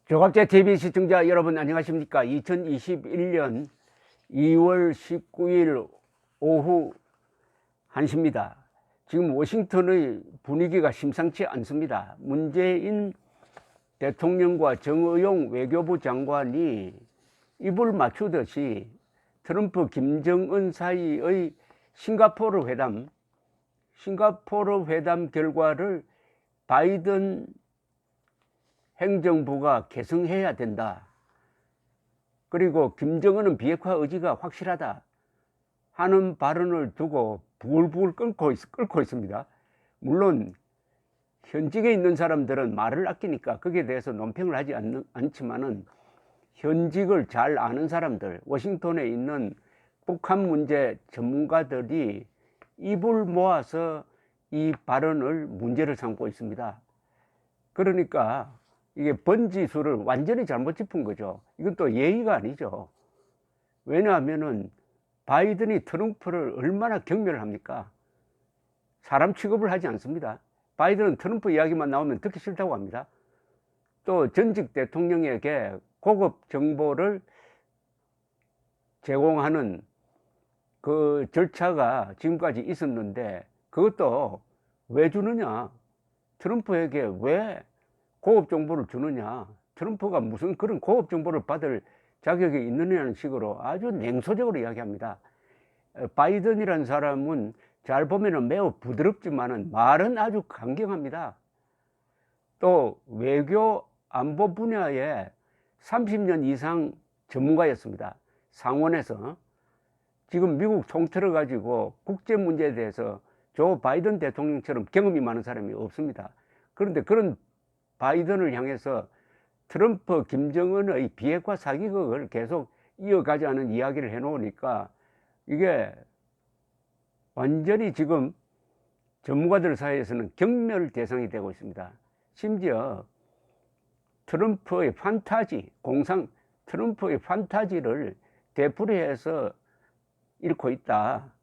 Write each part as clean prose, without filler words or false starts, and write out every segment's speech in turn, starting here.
조갑제 TV 시청자 여러분 안녕하십니까? 2021년 2월 19일 오후 1시입니다. 지금 워싱턴의 분위기가 심상치 않습니다. 문재인 대통령과 정의용 외교부 장관이 입을 맞추듯이 트럼프 김정은 사이의 싱가포르 회담 결과를 바이든 행정부가 개성해야 된다. 그리고 김정은은 비핵화 의지가 확실하다 하는 발언을 두고 부글부글 끓고 있습니다. 물론 현직에 있는 사람들은 말을 아끼니까 거기에 대해서 논평을 하지 않지만은 현직을 잘 아는 사람들, 워싱턴에 있는 북한 문제 전문가들이 입을 모아서 이 발언을 문제를 삼고 있습니다. 그러니까 이게 번지수를 완전히 잘못 짚은 거죠. 이건 또 예의가 아니죠. 왜냐하면은 바이든이 트럼프를 얼마나 경멸을 합니까? 사람 취급을 하지 않습니다. 바이든은 트럼프 이야기만 나오면 듣기 싫다고 합니다. 또 전직 대통령에게 고급 정보를 제공하는 그 절차가 지금까지 있었는데 그것도 왜 주느냐? 트럼프에게 왜 고급 정보를 주느냐? 트럼프가 무슨 그런 고급 정보를 받을 자격이 있느냐는 식으로 아주 냉소적으로 이야기합니다. 바이든이라는 사람은 잘 보면은 매우 부드럽지만은 말은 아주 강경합니다. 또 외교 안보 분야에 30년 이상 전문가였습니다. 상원에서. 지금 미국 통틀어 가지고 국제 문제에 대해서 조 바이든 대통령처럼 경험이 많은 사람이 없습니다. 그런데 그런 바이든을 향해서 트럼프 김정은의 비핵화 사기극을 계속 이어가자는 이야기를 해놓으니까 이게 완전히 지금 전문가들 사이에서는 경멸 대상이 되고 있습니다. 심지어 트럼프의 판타지, 트럼프의 판타지를 되풀이해서 잃고 있다.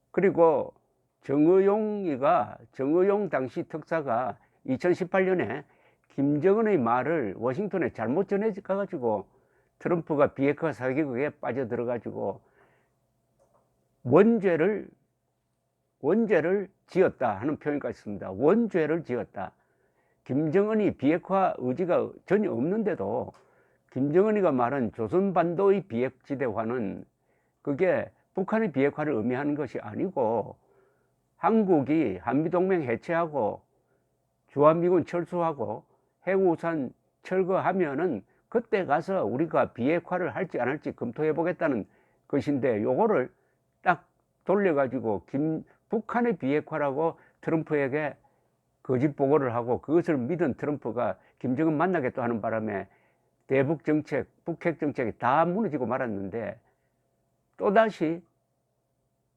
그리고 정의용 당시 특사가 2018년에 김정은의 말을 워싱턴에 잘못 전해가지고 트럼프가 비핵화 사기극에 빠져들어가지고 원죄를 지었다 하는 표현까지 있습니다. 원죄를 지었다. 김정은이 비핵화 의지가 전혀 없는데도 김정은이가 말한 조선반도의 비핵지대화는 그게 북한의 비핵화를 의미하는 것이 아니고 한국이 한미동맹 해체하고 주한미군 철수하고 해우산 철거하면은 그때 가서 우리가 비핵화를 할지 안 할지 검토해 보겠다는 것인데 요거를 딱 돌려가지고 북한의 비핵화라고 트럼프에게 거짓 보고를 하고 그것을 믿은 트럼프가 김정은 만나겠다 하는 바람에 대북 정책, 북핵 정책이 다 무너지고 말았는데 또다시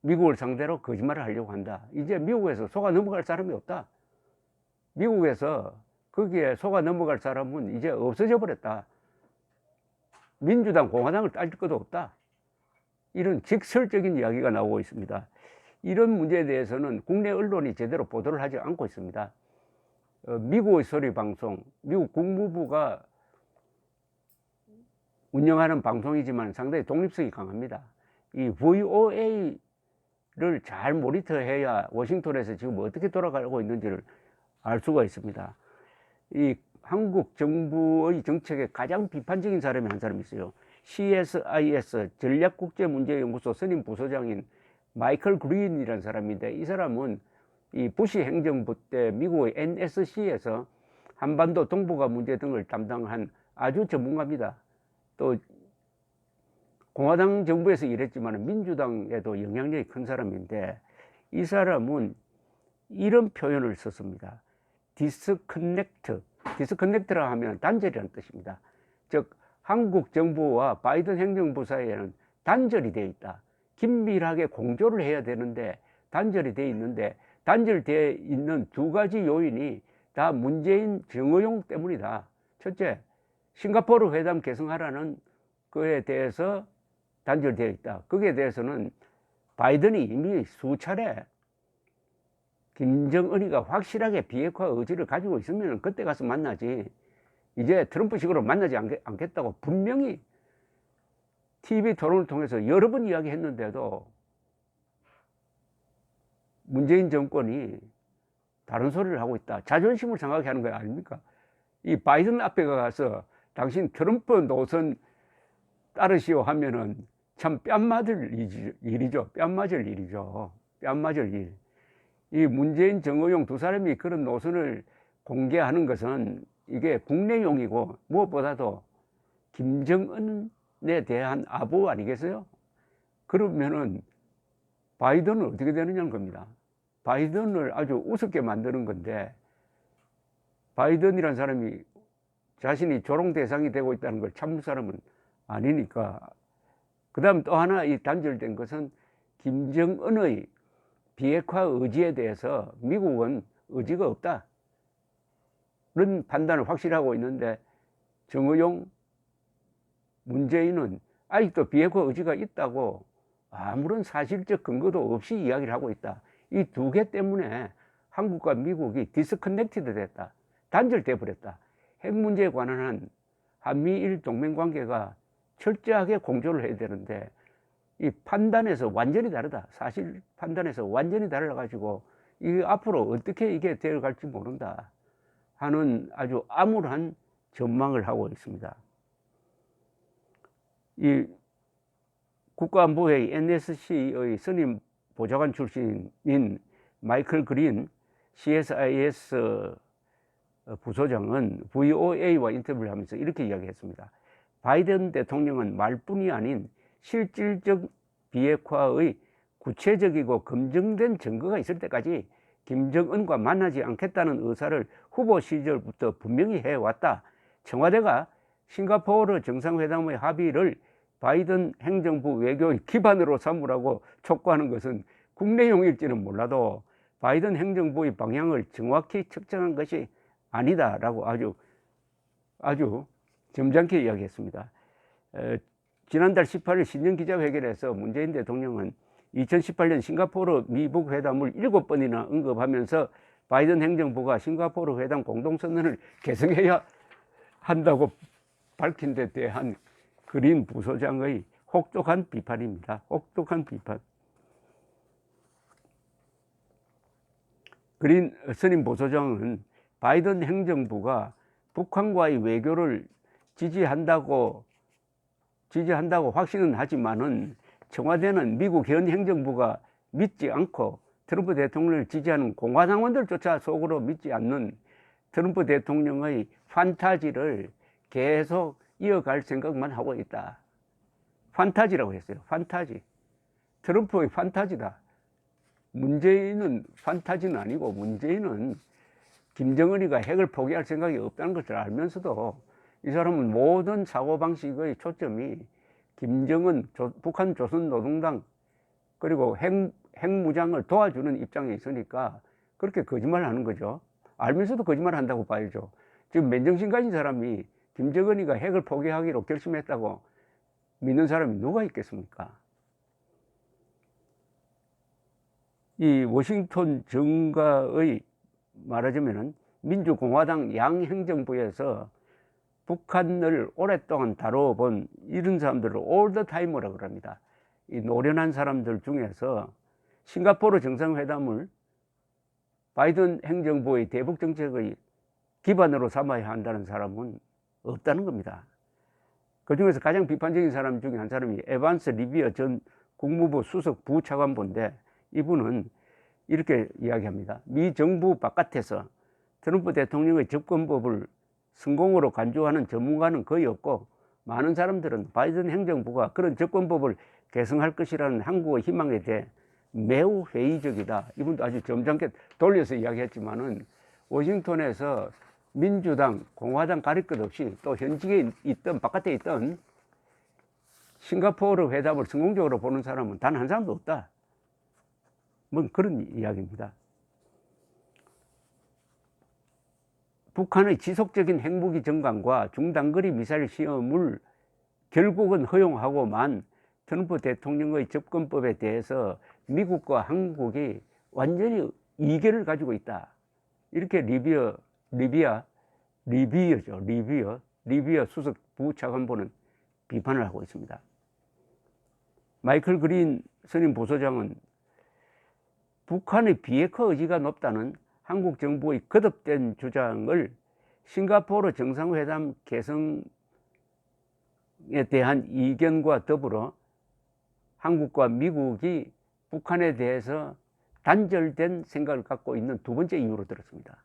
미국을 상대로 거짓말을 하려고 한다. 이제 미국에서 속아 넘어갈 사람이 없다. 미국에서 거기에 속아 넘어갈 사람은 이제 없어져 버렸다. 민주당, 공화당을 따질 것도 없다. 이런 직설적인 이야기가 나오고 있습니다. 이런 문제에 대해서는 국내 언론이 제대로 보도를 하지 않고 있습니다. 미국의 소리 방송, 미국 국무부가 운영하는 방송이지만 상당히 독립성이 강합니다. 이 VOA를 잘 모니터해야 워싱턴에서 지금 어떻게 돌아가고 있는지를 알 수가 있습니다. 이 한국 정부의 정책에 가장 비판적인 사람이 한 사람이 있어요. CSIS 전략국제문제연구소 선임 부소장인 마이클 그린이라는 사람인데 이 사람은 이 부시 행정부 때 미국의 NSC에서 한반도 동북아 문제 등을 담당한 아주 전문가입니다. 또 공화당 정부에서 일했지만 민주당에도 영향력이 큰 사람인데 이 사람은 이런 표현을 썼습니다. 디스커넥트라 하면 단절이라는 뜻입니다. 즉 한국 정부와 바이든 행정부 사이에는 단절이 되어 있다. 긴밀하게 공조를 해야 되는데 단절이 되어 있는데 단절되어 있는 두 가지 요인이 다 문재인 정의용 때문이다. 첫째, 싱가포르 회담 개성하라는 그에 대해서 단절되어 있다. 거기에 대해서는 바이든이 이미 수차례 김정은이가 확실하게 비핵화 의지를 가지고 있으면 그때 가서 만나지 이제 트럼프식으로 만나지 않겠다고 분명히 TV 토론을 통해서 여러 번 이야기했는데도 문재인 정권이 다른 소리를 하고 있다. 자존심을 상하게 하는 거 아닙니까? 이 바이든 앞에 가서 당신 트럼프 노선 따르시오 하면은 참 뺨맞을 일이죠. 뺨맞을 일이죠. 뺨맞을 일. 이 문재인, 정의용 두 사람이 그런 노선을 공개하는 것은 이게 국내용이고 무엇보다도 김정은에 대한 아부 아니겠어요? 그러면은 바이든은 어떻게 되느냐는 겁니다. 바이든을 아주 우습게 만드는 건데, 바이든이라는 사람이 자신이 조롱 대상이 되고 있다는 걸 참을 사람은 아니니까. 그 다음 또 하나 이 단절된 것은 김정은의 비핵화 의지에 대해서 미국은 의지가 없다, 그런 판단을 확실히 하고 있는데, 정의용, 문재인은 아직도 비핵화 의지가 있다고 아무런 사실적 근거도 없이 이야기를 하고 있다. 이 두 개 때문에 한국과 미국이 디스커넥티드 됐다, 단절돼 버렸다. 핵 문제에 관한 한미일 동맹관계가 철저하게 공조를 해야 되는데, 이 판단에서 완전히 다르다. 사실 판단에서 완전히 달라가지고 이 앞으로 어떻게 이게 되어갈지 모른다 하는 아주 암울한 전망을 하고 있습니다. 이 국가안보회의 NSC의 선임 보좌관 출신인 마이클 그린 CSIS 부소장은 VOA와 인터뷰를 하면서 이렇게 이야기했습니다. 바이든 대통령은 말뿐이 아닌 실질적 비핵화의 구체적이고 검증된 증거가 있을 때까지 김정은과 만나지 않겠다는 의사를 후보 시절부터 분명히 해왔다. 청와대가 싱가포르 정상회담의 합의를 바이든 행정부 외교의 기반으로 삼으라고 촉구하는 것은 국내용일지는 몰라도 바이든 행정부의 방향을 정확히 측정한 것이 아니다라고 아주 점잖게 이야기했습니다. 지난달 18일 신년 기자회견에서 문재인 대통령은 2018년 싱가포르 미북 회담을 7번이나 언급하면서 바이든 행정부가 싱가포르 회담 공동선언을 개정해야 한다고 밝힌 데 대한 그린 부소장의 혹독한 비판입니다. 혹독한 비판. 그린 선임 부소장은 바이든 행정부가 북한과의 외교를 지지한다고 확신은 하지만은 청와대는 미국 현 행정부가 믿지 않고 트럼프 대통령을 지지하는 공화당원들조차 속으로 믿지 않는 트럼프 대통령의 판타지를 계속 이어갈 생각만 하고 있다. 판타지라고 했어요. 판타지. 트럼프의 판타지다. 문재인은 판타지는 아니고, 문재인은 김정은이가 핵을 포기할 생각이 없다는 것을 알면서도 이 사람은 모든 사고방식의 초점이 김정은, 북한 조선노동당 그리고 핵무장을 도와주는 입장에 있으니까 그렇게 거짓말을 하는 거죠. 알면서도 거짓말을 한다고 봐야죠. 지금 맨정신 가진 사람이 김정은이가 핵을 포기하기로 결심했다고 믿는 사람이 누가 있겠습니까? 이 워싱턴 정가의 말하자면은 민주공화당 양행정부에서 북한을 오랫동안 다뤄본 이런 사람들을 올드타이머라고 합니다. 이 노련한 사람들 중에서 싱가포르 정상회담을 바이든 행정부의 대북 정책의 기반으로 삼아야 한다는 사람은 없다는 겁니다. 그 중에서 가장 비판적인 사람 중에 한 사람이 에반스 리비어 전 국무부 수석 부차관보인데, 이분은 이렇게 이야기합니다. 미 정부 바깥에서 트럼프 대통령의 접근법을 성공으로 간주하는 전문가는 거의 없고, 많은 사람들은 바이든 행정부가 그런 접근법을 개선할 것이라는 한국의 희망에 대해 매우 회의적이다. 이분도 아주 점잖게 돌려서 이야기했지만은 워싱턴에서 민주당, 공화당 가릴 것 없이 또 현직에 있던 바깥에 있던 싱가포르 회담을 성공적으로 보는 사람은 단 한 사람도 없다. 뭐 그런 이야기입니다. 북한의 지속적인 핵무기 전강과 중단거리 미사일 시험을 결국은 허용하고만 트럼프 대통령의 접근법에 대해서 미국과 한국이 완전히 이견을 가지고 있다. 이렇게 리비아 리비어죠. 리비어 수석 부차관보는 비판을 하고 있습니다. 마이클 그린 선임 보소장은 북한의 비핵화 의지가 높다는 한국 정부의 거듭된 주장을 싱가포르 정상회담 개성에 대한 이견과 더불어 한국과 미국이 북한에 대해서 단절된 생각을 갖고 있는 두 번째 이유로 들었습니다.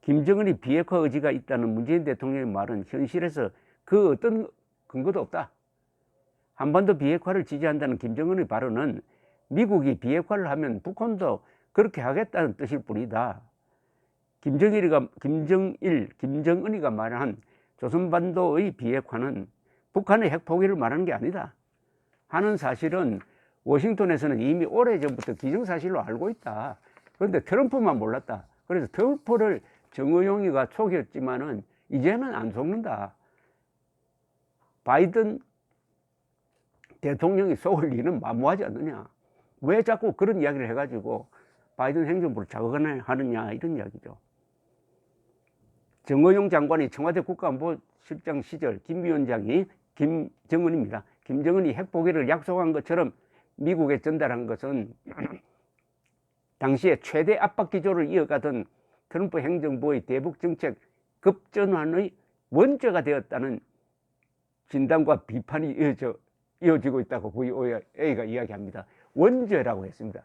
김정은이 비핵화 의지가 있다는 문재인 대통령의 말은 현실에서 그 어떤 근거도 없다. 한반도 비핵화를 지지한다는 김정은의 발언은 미국이 비핵화를 하면 북한도 그렇게 하겠다는 뜻일 뿐이다. 김정은이가 말한 조선반도의 비핵화는 북한의 핵포기를 말하는 게 아니다 하는 사실은 워싱턴에서는 이미 오래전부터 기정사실로 알고 있다. 그런데 트럼프만 몰랐다. 그래서 트럼프를 정의용이가 속였지만은 이제는 안 속는다. 바이든 대통령이 속을 리는 만무하지 않느냐. 왜 자꾸 그런 이야기를 해가지고 바이든 행정부를 자극하느냐 이런 이야기죠. 정의용 장관이 청와대 국가안보실장 시절 김 위원장이 김정은입니다. 김정은이 핵포기를 약속한 것처럼 미국에 전달한 것은 당시에 최대 압박 기조를 이어가던 트럼프 행정부의 대북 정책 급전환의 원죄가 되었다는 진단과 비판이 이어지고 있다고 VOA가 이야기합니다. 원죄라고 했습니다.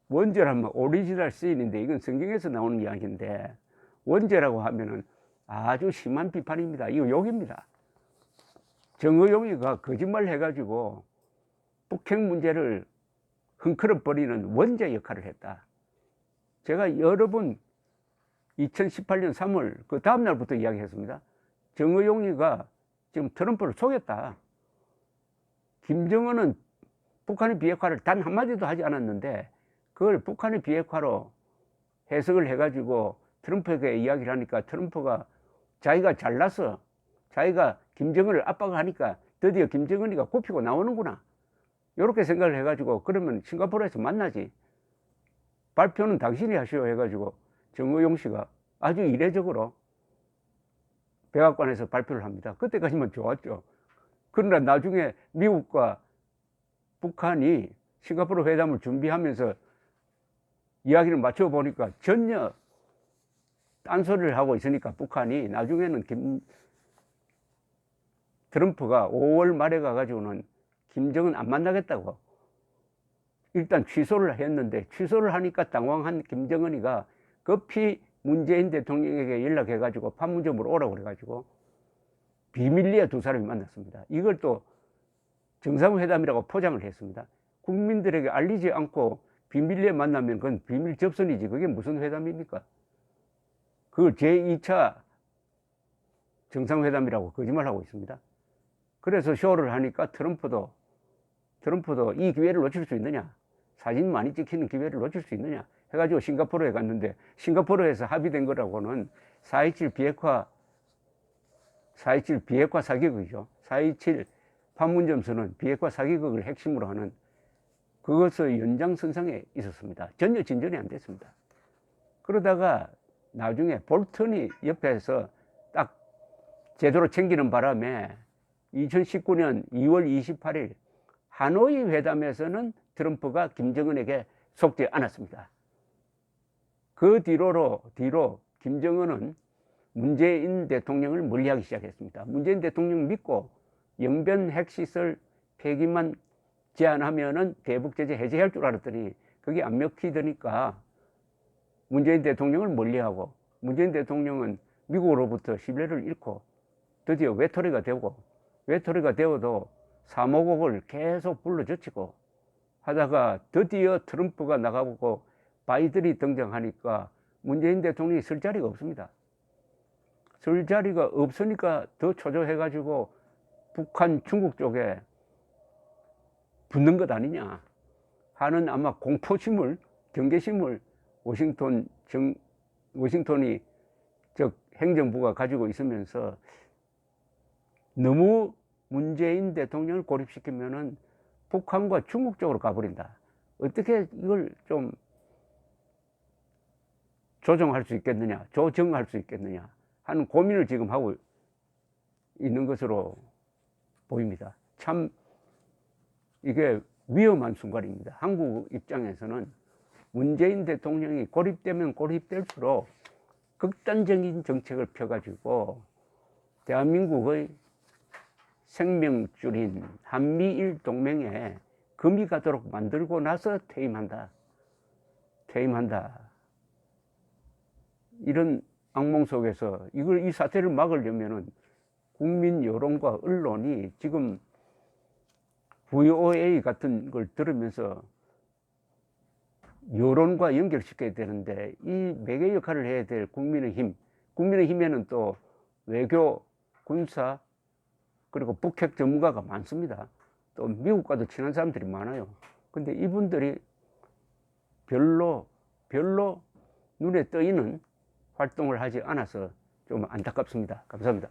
원죄라면 오리지널 시인인데 이건 성경에서 나오는 이야기인데 원죄라고 하면은 아주 심한 비판입니다. 이거 욕입니다. 정의용이가 거짓말 해가지고 북핵 문제를 흔들어버리는 원죄 역할을 했다. 제가 여러 번 2018년 3월 그 다음 날부터 이야기했습니다. 정의용이가 지금 트럼프를 속였다. 김정은은 북한의 비핵화를 단 한마디도 하지 않았는데 그걸 북한의 비핵화로 해석을 해가지고 트럼프에게 이야기를 하니까 트럼프가 자기가 잘나서 자기가 김정은을 압박하니까 드디어 김정은이가 굽히고 나오는구나. 이렇게 생각을 해가지고 그러면 싱가포르에서 만나지. 발표는 당신이 하시오 해가지고 정의용 씨가 아주 이례적으로 백악관에서 발표를 합니다. 그때까지만 좋았죠. 그러나 나중에 미국과 북한이 싱가포르 회담을 준비하면서 이야기를 맞춰보니까 전혀 딴소리를 하고 있으니까 북한이 나중에는 트럼프가 5월 말에 가가지고는 김정은 안 만나겠다고 일단 취소를 했는데 취소를 하니까 당황한 김정은이가 급히 문재인 대통령에게 연락해가지고 판문점으로 오라고 그래가지고 비밀리에 두 사람이 만났습니다. 이걸 또 정상회담이라고 포장을 했습니다. 국민들에게 알리지 않고 비밀리에 만나면 그건 비밀 접선이지 그게 무슨 회담입니까? 그걸 제2차 정상회담이라고 거짓말하고 있습니다. 그래서 쇼를 하니까 트럼프도 이 기회를 놓칠 수 있느냐, 사진 많이 찍히는 기회를 놓칠 수 있느냐 해가지고 싱가포르에 갔는데 싱가포르에서 합의된 거라고는 4.27 비핵화 사개국이죠. 4.27 판문점 선언 비핵화 사개국을 핵심으로 하는 그것의 연장선상에 있었습니다. 전혀 진전이 안 됐습니다. 그러다가 나중에 볼턴이 옆에서 딱 제대로 챙기는 바람에 2019년 2월 28일 하노이 회담에서는 트럼프가 김정은에게 속지 않았습니다. 그 뒤로 김정은은 문재인 대통령을 멀리하기 시작했습니다. 문재인 대통령 믿고 영변 핵시설 폐기만 제안하면은 대북 제재 해제할 줄 알았더니 그게 안 먹히더니까 문재인 대통령을 멀리하고 문재인 대통령은 미국으로부터 신뢰를 잃고 드디어 외톨이가 되어도 사모국을 계속 불러젖히고 하다가 드디어 트럼프가 나가고 바이든이 등장하니까 문재인 대통령이 설 자리가 없습니다. 설 자리가 없으니까 더 초조해가지고 북한, 중국 쪽에 붙는 것 아니냐 하는 아마 공포심을, 경계심을 워싱턴이 즉 행정부가 가지고 있으면서 너무 문재인 대통령을 고립시키면은 북한과 중국 쪽으로 가버린다. 어떻게 이걸 좀 조정할 수 있겠느냐, 조정할 수 있겠느냐 하는 고민을 지금 하고 있는 것으로 보입니다. 참 이게 위험한 순간입니다. 한국 입장에서는 문재인 대통령이 고립되면 고립될수록 극단적인 정책을 펴가지고 대한민국의 생명줄인 한미일 동맹에 금이 가도록 만들고 나서 퇴임한다. 이런 악몽 속에서 이 사태를 막으려면은 국민 여론과 언론이 지금 VOA 같은 걸 들으면서 여론과 연결시켜야 되는데 이 매개 역할을 해야 될 국민의힘에는 또 외교, 군사 그리고 북핵 전문가가 많습니다. 또 미국과도 친한 사람들이 많아요. 근데 이분들이 별로 눈에 떠있는 활동을 하지 않아서 좀 안타깝습니다. 감사합니다.